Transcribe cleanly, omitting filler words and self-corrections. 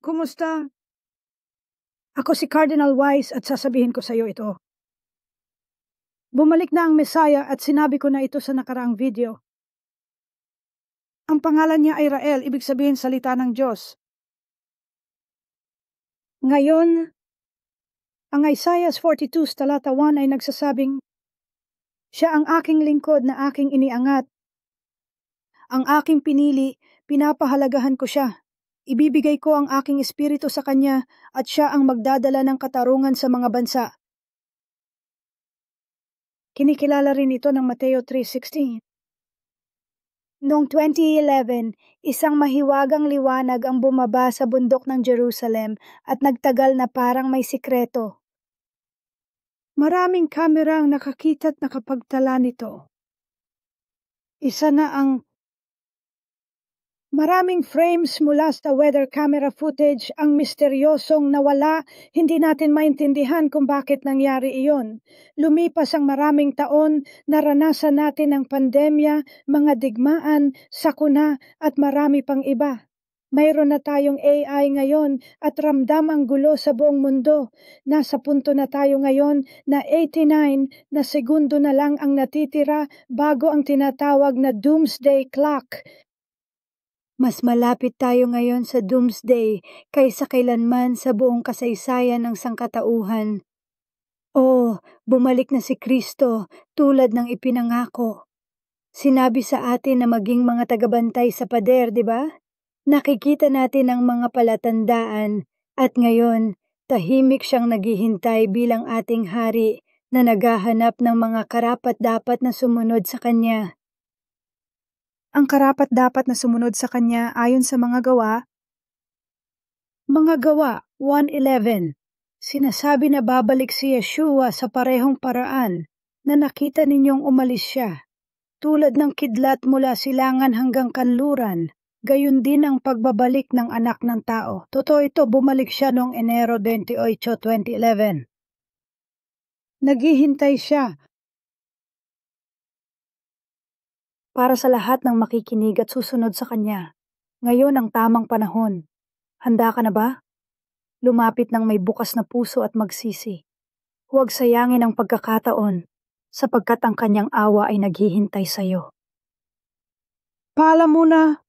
Kumusta? Ako si Cardinal Wise at sasabihin ko sa iyo ito. Bumalik na ang Messiah at sinabi ko na ito sa nakaraang video. Ang pangalan niya ay Rael, ibig sabihin salita ng Diyos. Ngayon, ang Isaiah 42 talata 1 ay nagsasabing, siya ang aking lingkod na aking iniangat. Ang aking pinili, pinapahalagahan ko siya. Ibibigay ko ang aking espiritu sa kanya at siya ang magdadala ng katarungan sa mga bansa. Kinikilala rin ito ng Mateo 3:16. Noong 2011, isang mahiwagang liwanag ang bumaba sa bundok ng Jerusalem at nagtagal na parang may sikreto. Maraming kamera ang nakakita at nakapagtala nito. Isa na ang maraming frames mula sa weather camera footage ang misteryosong nawala, hindi natin maintindihan kung bakit nangyari iyon. Lumipas ang maraming taon, naranasan natin ang pandemya, mga digmaan, sakuna at marami pang iba. Mayroon na tayong AI ngayon at ramdam ang gulo sa buong mundo. Nasa punto na tayo ngayon na 89 na segundo na lang ang natitira bago ang tinatawag na doomsday clock. Mas malapit tayo ngayon sa doomsday kaysa kailanman sa buong kasaysayan ng sangkatauhan. Bumalik na si Kristo tulad ng ipinangako. Sinabi sa atin na maging mga tagabantay sa pader, di ba? Nakikita natin ang mga palatandaan at ngayon tahimik siyang naghihintay bilang ating hari na naghahanap ng mga karapat-dapat na sumunod sa kanya. Ang karapat-dapat na sumunod sa kanya ayon sa mga gawa. Mga gawa 1:11. Sinasabi na babalik si Yeshua sa parehong paraan na nakita ninyong umalis siya. Tulad ng kidlat mula silangan hanggang kanluran, gayon din ang pagbabalik ng anak ng tao. Totoo ito, bumalik siya noong Enero 28, 2011. Naghihintay siya para sa lahat ng makikinig at susunod sa kanya. Ngayon ang tamang panahon. Handa ka na ba? Lumapit ng may bukas na puso at magsisi. Huwag sayangin ang pagkakataon, sapagkat ang kanyang awa ay naghihintay sa iyo. Paalam muna.